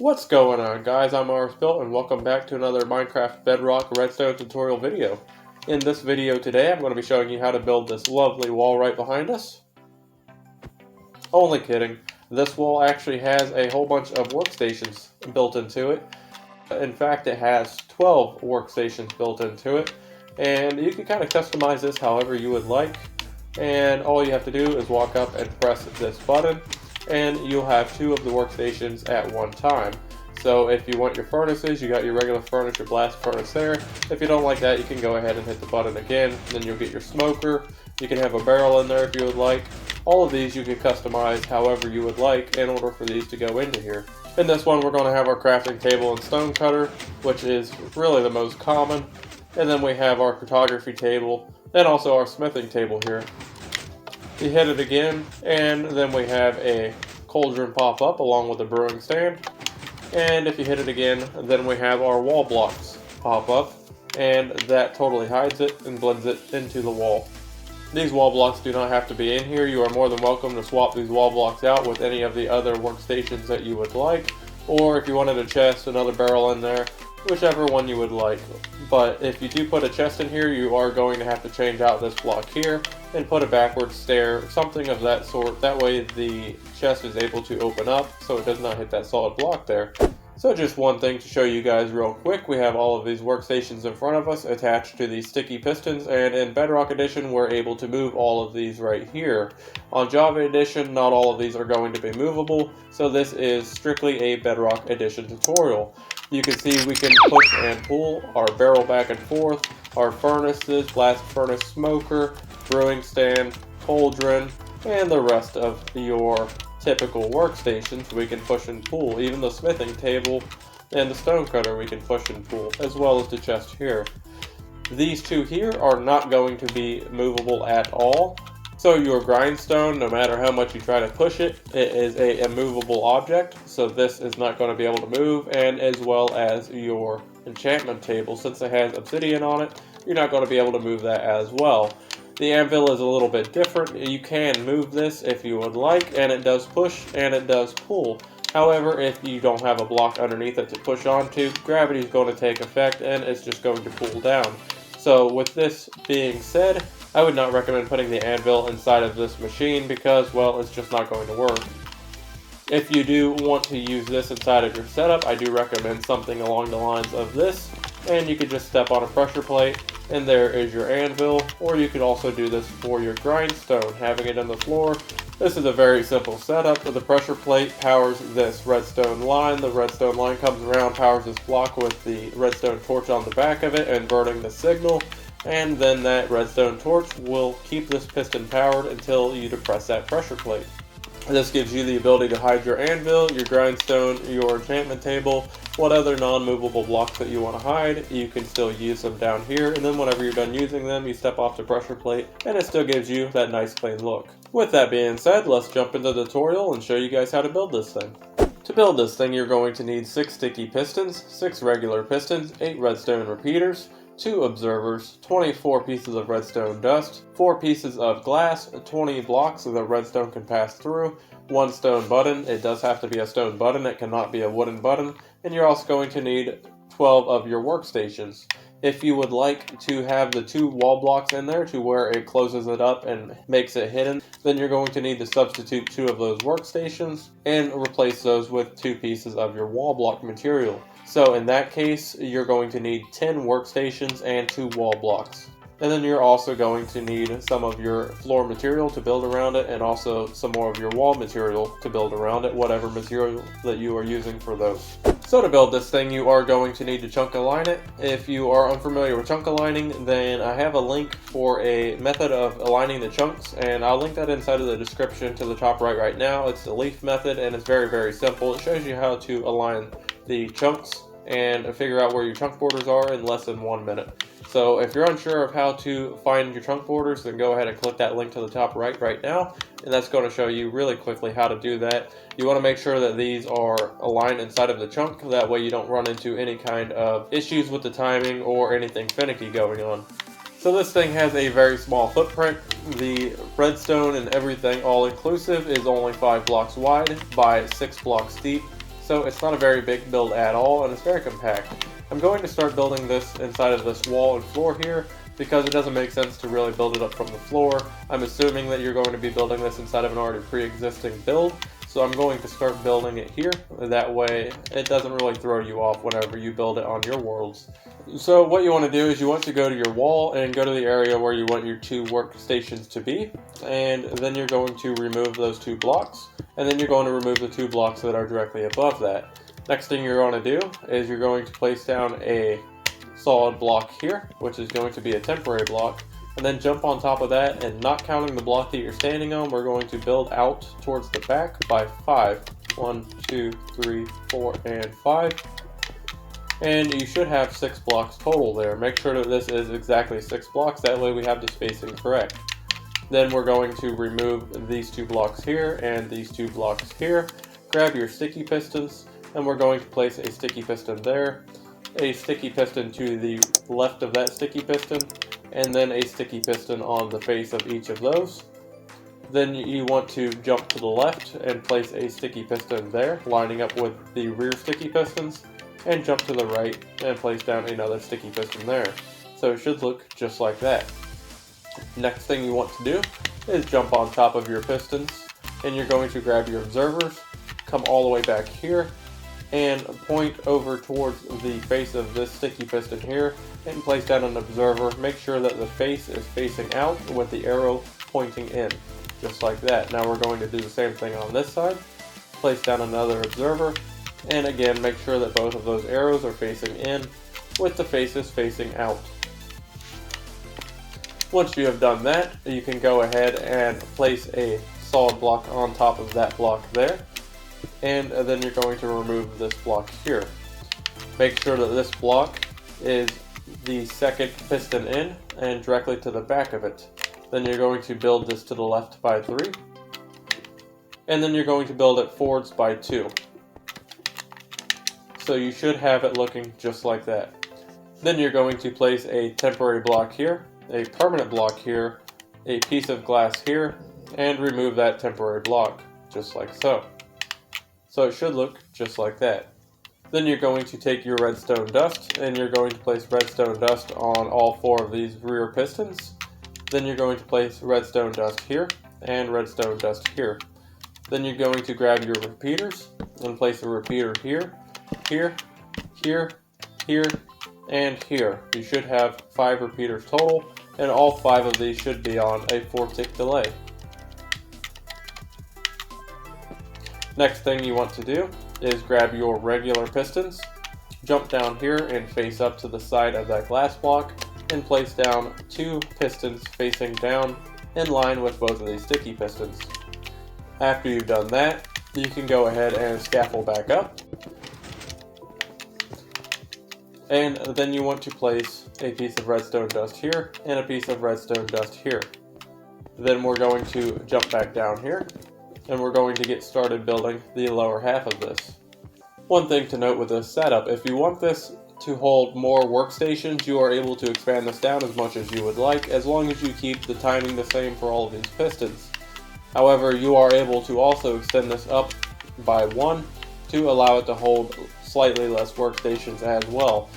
What's going on, guys? I'm Built, and welcome back to another Minecraft Bedrock Redstone tutorial video. In this video today, I'm going to be showing you how to build this lovely wall right behind us. Only kidding. This wall actually has a whole bunch of workstations built into it. In fact, it has 12 workstations built into it, and you can kind of customize this however you would like. And all you have to do is walk up and press this button, and you'll have two of the workstations at one time. So if you want your furnaces, you got your regular furnace, your blast furnace there. If you don't like that, you can go ahead and hit the button again, and then you'll get your smoker. You can have a barrel in there if you would like. All of these you can customize however you would like in order for these to go into here. In this one, we're going to have our crafting table and stone cutter, which is really the most common. And then we have our cartography table, and also our smithing table here. You hit it again, and then we have a cauldron pop up along with a brewing stand. And if you hit it again, then we have our wall blocks pop up, and that totally hides it and blends it into the wall. These wall blocks do not have to be in here. You are more than welcome to swap these wall blocks out with any of the other workstations that you would like, or if you wanted a chest, another barrel in there, whichever one you would like. But if you do put a chest in here, you are going to have to change out this block here and put a backward stair, something of that sort. That way the chest is able to open up so it does not hit that solid block there. So just one thing to show you guys real quick, we have all of these workstations in front of us attached to these sticky pistons, and in Bedrock Edition we're able to move all of these right here. On Java Edition, not all of these are going to be movable, so this is strictly a Bedrock Edition tutorial. You can see we can push and pull our barrel back and forth, our furnaces, blast furnace, smoker, brewing stand, cauldron, and the rest of your typical workstations we can push and pull. Even the smithing table and the stone cutter we can push and pull, as well as the chest here. These two here are not going to be movable at all. So your grindstone, no matter how much you try to push it, it is a immovable object, so this is not going to be able to move, and as well as your enchantment table, since it has obsidian on it, you're not going to be able to move that as well. The anvil is a little bit different. You can move this if you would like, and it does push and it does pull. However, if you don't have a block underneath it to push onto, gravity is going to take effect and it's just going to pull down. So with this being said, I would not recommend putting the anvil inside of this machine because, well, it's just not going to work. If you do want to use this inside of your setup, I do recommend something along the lines of this, and you could just step on a pressure plate and there is your anvil, or you could also do this for your grindstone, having it on the floor. This is a very simple setup. The pressure plate powers this redstone line. The redstone line comes around, powers this block with the redstone torch on the back of it, inverting the signal, and then that redstone torch will keep this piston powered until you depress that pressure plate. This gives you the ability to hide your anvil, your grindstone, your enchantment table, what other non-movable blocks that you want to hide. You can still use them down here, and then whenever you're done using them, you step off the pressure plate, and it still gives you that nice clean look. With that being said, let's jump into the tutorial and show you guys how to build this thing. To build this thing, you're going to need 6 sticky pistons, 6 regular pistons, 8 redstone repeaters, 2 observers, 24 pieces of redstone dust, 4 pieces of glass, 20 blocks so that redstone can pass through, 1 stone button. It does have to be a stone button, it cannot be a wooden button, and you're also going to need 12 of your workstations. If you would like to have the 2 wall blocks in there to where it closes it up and makes it hidden, then you're going to need to substitute 2 of those workstations and replace those with 2 pieces of your wall block material. So in that case, you're going to need 10 workstations and 2 wall blocks. And then you're also going to need some of your floor material to build around it, and also some more of your wall material to build around it, whatever material that you are using for those. So to build this thing, you are going to need to chunk align it. If you are unfamiliar with chunk aligning, then I have a link for a method of aligning the chunks, and I'll link that inside of the description to the top right now. It's the leaf method, and it's very, very simple. It shows you how to align the chunks and figure out where your chunk borders are in less than 1 minute. So if you're unsure of how to find your chunk borders, then go ahead and click that link to the top right now, and that's going to show you really quickly how to do that. You want to make sure that these are aligned inside of the chunk, that way you don't run into any kind of issues with the timing or anything finicky going on. So this thing has a very small footprint. The redstone and everything all inclusive is only 5 blocks wide by 6 blocks deep. So it's not a very big build at all, and it's very compact. I'm going to start building this inside of this wall and floor here because it doesn't make sense to really build it up from the floor. I'm assuming that you're going to be building this inside of an already pre-existing build, so I'm going to start building it here. That way it doesn't really throw you off whenever you build it on your worlds. So what you want to do is you want to go to your wall and go to the area where you want your 2 workstations to be, and then you're going to remove those 2 blocks, and then you're going to remove the 2 blocks that are directly above that. Next thing you're going to do is you're going to place down a solid block here, which is going to be a temporary block, and then jump on top of that, and not counting the block that you're standing on, we're going to build out towards the back by 5. 1, 2, 3, 4, and 5. And you should have 6 blocks total there. Make sure that this is exactly 6 blocks, that way we have the spacing correct. Then we're going to remove these 2 blocks here and these 2 blocks here. Grab your sticky pistons, and we're going to place a sticky piston there, a sticky piston to the left of that sticky piston, and then a sticky piston on the face of each of those. Then you want to jump to the left and place a sticky piston there, lining up with the rear sticky pistons, and jump to the right and place down another sticky piston there. So it should look just like that. Next thing you want to do is jump on top of your pistons, and you're going to grab your observers, come all the way back here, and point over towards the face of this sticky piston here, and place down an observer. Make sure that the face is facing out with the arrow pointing in, just like that. Now we're going to do the same thing on this side. Place down another observer, and again make sure that both of those arrows are facing in with the faces facing out. Once you have done that, you can go ahead and place a solid block on top of that block there, and then you're going to remove this block here. Make sure that this block is the second piston in and directly to the back of it. Then you're going to build this to the left by 3, and then you're going to build it forwards by 2. So you should have it looking just like that. Then you're going to place a temporary block here, a permanent block here, a piece of glass here, and remove that temporary block, just like so. So it should look just like that. Then you're going to take your redstone dust, and you're going to place redstone dust on all 4 of these rear pistons. Then you're going to place redstone dust here, and redstone dust here. Then you're going to grab your repeaters, and place a repeater here, here, here, here, and here. You should have 5 repeaters total, and all 5 of these should be on a 4-tick delay. Next thing you want to do is grab your regular pistons, jump down here and face up to the side of that glass block, and place down 2 pistons facing down in line with both of these sticky pistons. After you've done that, you can go ahead and scaffold back up. And then you want to place a piece of redstone dust here and a piece of redstone dust here. Then we're going to jump back down here, and we're going to get started building the lower half of this. One thing to note with this setup, if you want this to hold more workstations, you are able to expand this down as much as you would like, as long as you keep the timing the same for all of these pistons. However, you are able to also extend this up by 1 to allow it to hold slightly less workstations as well.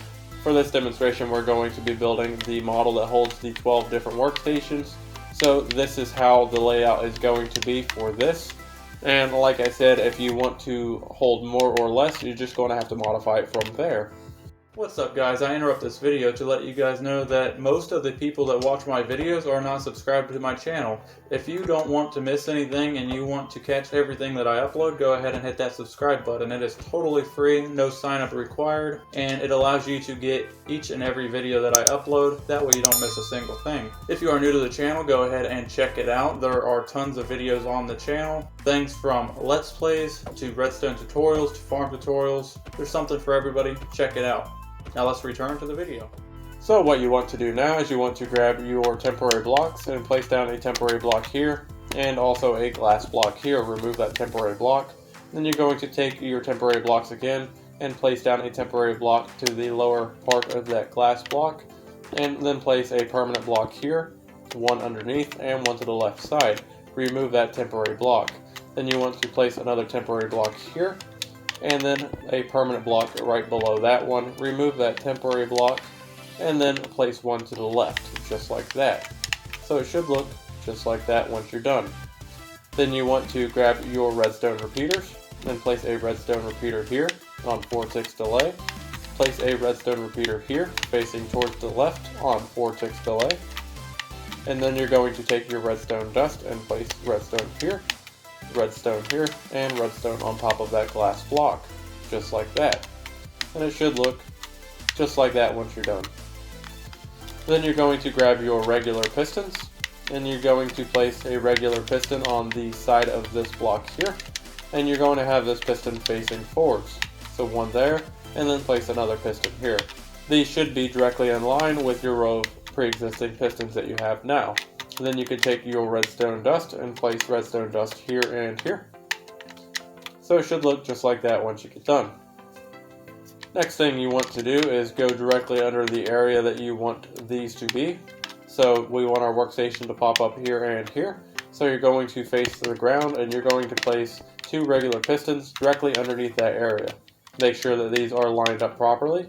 For this demonstration, we're going to be building the model that holds the 12 different workstations. So this is how the layout is going to be for this. And like I said, if you want to hold more or less, you're just going to have to modify it from there. What's up guys, I interrupt this video to let you guys know that most of the people that watch my videos are not subscribed to my channel. If you don't want to miss anything and you want to catch everything that I upload, go ahead and hit that subscribe button. It is totally free, no sign up required, and it allows you to get each and every video that I upload. That way you don't miss a single thing. If you are new to the channel, go ahead and check it out. There are tons of videos on the channel. Things from Let's Plays to redstone tutorials to farm tutorials. There's something for everybody. Check it out. Now let's return to the video. So what you want to do now is you want to grab your temporary blocks and place down a temporary block here and also a glass block here. Remove that temporary block. Then you're going to take your temporary blocks again and place down a temporary block to the lower part of that glass block, and then place a permanent block here, 1 underneath and 1 to the left side. Remove that temporary block. Then you want to place another temporary block here, and then a permanent block right below that one. Remove that temporary block, and then place one to the left, just like that. So it should look just like that once you're done. Then you want to grab your redstone repeaters and place a redstone repeater here on 4-ticks delay. Place a redstone repeater here facing towards the left on 4-ticks delay. And then you're going to take your redstone dust and place redstone here, and redstone on top of that glass block, just like that. And it should look just like that once you're done. Then you're going to grab your regular pistons, and you're going to place a regular piston on the side of this block here, and you're going to have this piston facing forwards. So one there, and then place another piston here. These should be directly in line with your row of pre-existing pistons that you have now. And then you can take your redstone dust and place redstone dust here and here. So it should look just like that once you get done. Next thing you want to do is go directly under the area that you want these to be. So we want our workstation to pop up here and here. So you're going to face the ground, and you're going to place 2 regular pistons directly underneath that area. Make sure that these are lined up properly,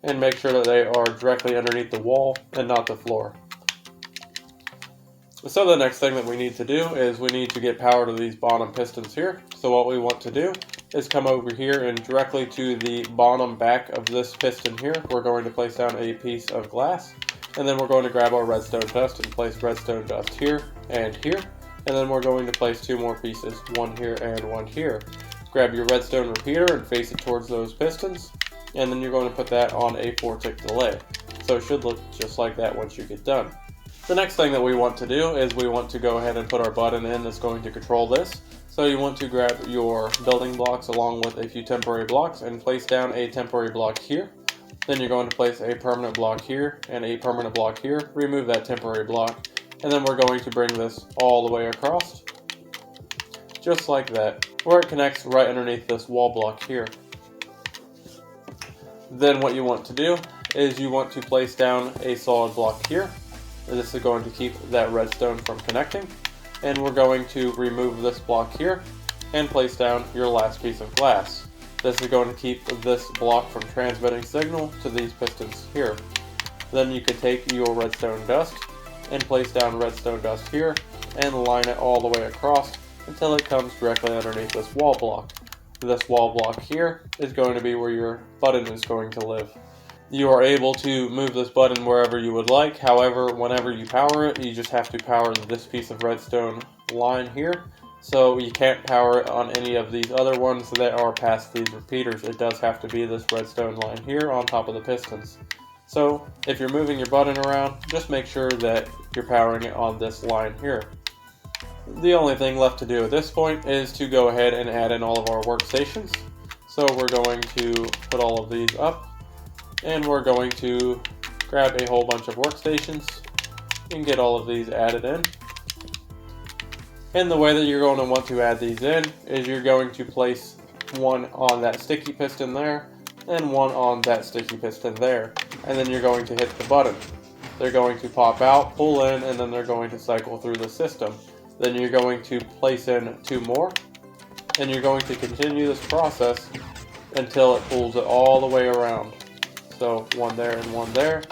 and make sure that they are directly underneath the wall and not the floor. So the next thing that we need to do is we need to get power to these bottom pistons here. So what we want to do is come over here, and directly to the bottom back of this piston here, we're going to place down a piece of glass, and then we're going to grab our redstone dust and place redstone dust here and here, and then we're going to place 2 more pieces, one here and one here. Grab your redstone repeater and face it towards those pistons, and then you're going to put that on a 4-tick delay. So it should look just like that once you get done. The next thing that we want to do is we want to go ahead and put our button in that's going to control this. So you want to grab your building blocks along with a few temporary blocks and place down a temporary block here. Then you're going to place a permanent block here and a permanent block here. Remove that temporary block, and then we're going to bring this all the way across, just like that, where it connects right underneath this wall block here. Then what you want to do is you want to place down a solid block here. This is going to keep that redstone from connecting. And we're going to remove this block here and place down your last piece of glass. This is going to keep this block from transmitting signal to these pistons here. Then you can take your redstone dust and place down redstone dust here and line it all the way across until it comes directly underneath this wall block. This wall block here is going to be where your button is going to live. You are able to move this button wherever you would like. However, whenever you power it, you just have to power this piece of redstone line here. So you can't power it on any of these other ones that are past these repeaters. It does have to be this redstone line here on top of the pistons. So if you're moving your button around, just make sure that you're powering it on this line here. The only thing left to do at this point is to go ahead and add in all of our workstations. So we're going to put all of these up, and we're going to grab a whole bunch of workstations and get all of these added in. And the way that you're going to want to add these in is you're going to place one on that sticky piston there and one on that sticky piston there, and then you're going to hit the button. They're going to pop out, pull in, and then they're going to cycle through the system. Then you're going to place in 2 more, and you're going to continue this process until it pulls it all the way around. So one there and one there,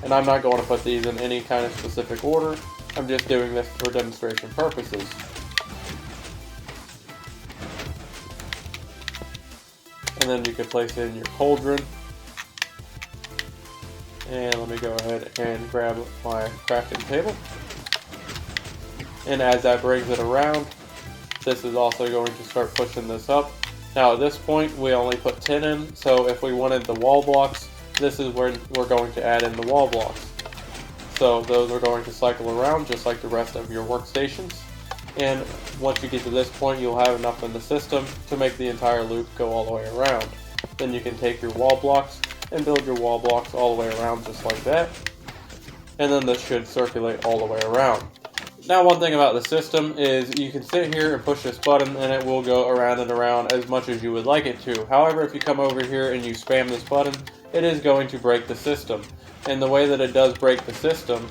and I'm not going to put these in any kind of specific order. I'm just doing this for demonstration purposes. And then you can place in your cauldron. And let me go ahead and grab my crafting table. And as that brings it around, this is also going to start pushing this up. Now at this point, we only put 10 in, so if we wanted the wall blocks, this is where we're going to add in the wall blocks. So those are going to cycle around just like the rest of your workstations. And once you get to this point, you'll have enough in the system to make the entire loop go all the way around. Then you can take your wall blocks and build your wall blocks all the way around just like that. And then this should circulate all the way around. Now one thing about the system is you can sit here and push this button and it will go around and around as much as you would like it to. However, if you come over here and you spam this button, it is going to break the system. And the way that it does break the system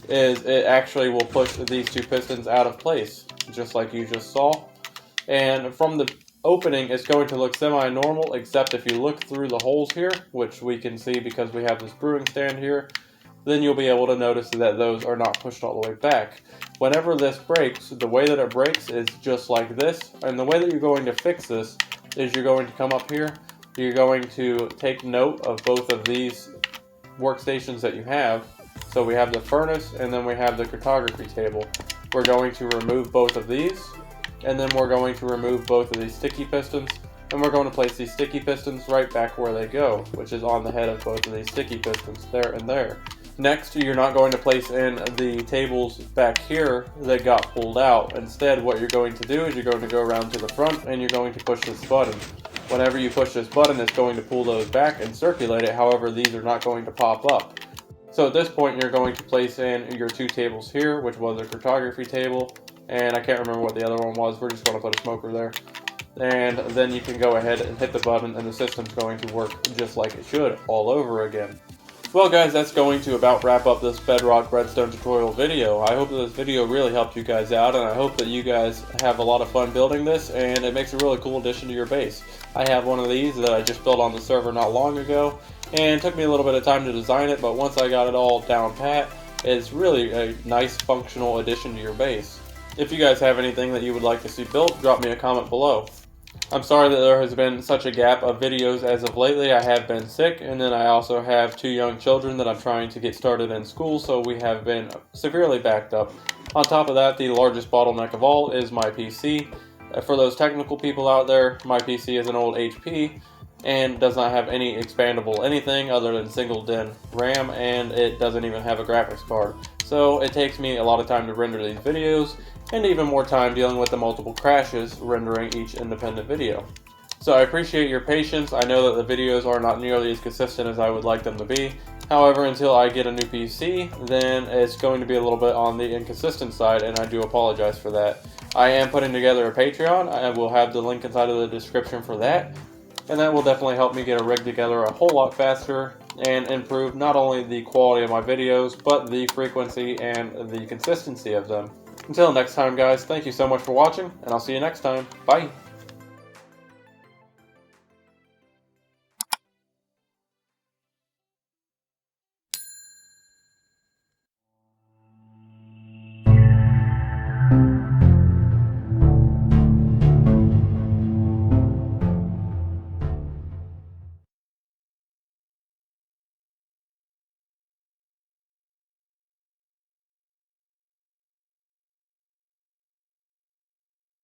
is it actually will push these 2 pistons out of place, just like you just saw. And from the opening is going to look semi-normal, except if you look through the holes here, which we can see because we have this brewing stand here, then you'll be able to notice that those are not pushed all the way back. Whenever this breaks, the way that it breaks is just like this, and the way that you're going to fix this is you're going to come up here, you're going to take note of both of these workstations that you have. So we have the furnace and then we have the cartography table. We're going to remove both of these, and then we're going to remove both of these sticky pistons, and we're going to place these sticky pistons right back where they go, which is on the head of both of these sticky pistons, there and there. Next, you're not going to place in the tables back here that got pulled out. Instead, what you're going to do is you're going to go around to the front and you're going to push this button. Whenever you push this button, it's going to pull those back and circulate it. However, these are not going to pop up. So at this point, you're going to place in your two tables here, which was a cartography table, and I can't remember what the other one was. We're just going to put a smoker there. And then you can go ahead and hit the button and the system's going to work just like it should all over again. Well guys, that's going to about wrap up this Bedrock Redstone tutorial video. I hope that this video really helped you guys out, and I hope that you guys have a lot of fun building this, and it makes a really cool addition to your base. I have one of these that I just built on the server not long ago, and it took me a little bit of time to design it, but once I got it all down pat, it's really a nice functional addition to your base. If you guys have anything that you would like to see built, drop me a comment below. I'm sorry that there has been such a gap of videos as of lately. I have been sick, and then I also have 2 young children that I'm trying to get started in school, so we have been severely backed up. On top of that, the largest bottleneck of all is my PC. For those technical people out there, my PC is an old HP and does not have any expandable anything other than single DIN RAM, and it doesn't even have a graphics card. So it takes me a lot of time to render these videos, and even more time dealing with the multiple crashes rendering each independent video. So I appreciate your patience. I know that the videos are not nearly as consistent as I would like them to be. However, until I get a new PC, then it's going to be a little bit on the inconsistent side, and I do apologize for that. I am putting together a Patreon. I will have the link inside of the description for that, and that will definitely help me get a rig together a whole lot faster and improve not only the quality of my videos, but the frequency and the consistency of them. Until next time guys, thank you so much for watching, and I'll see you next time. Bye!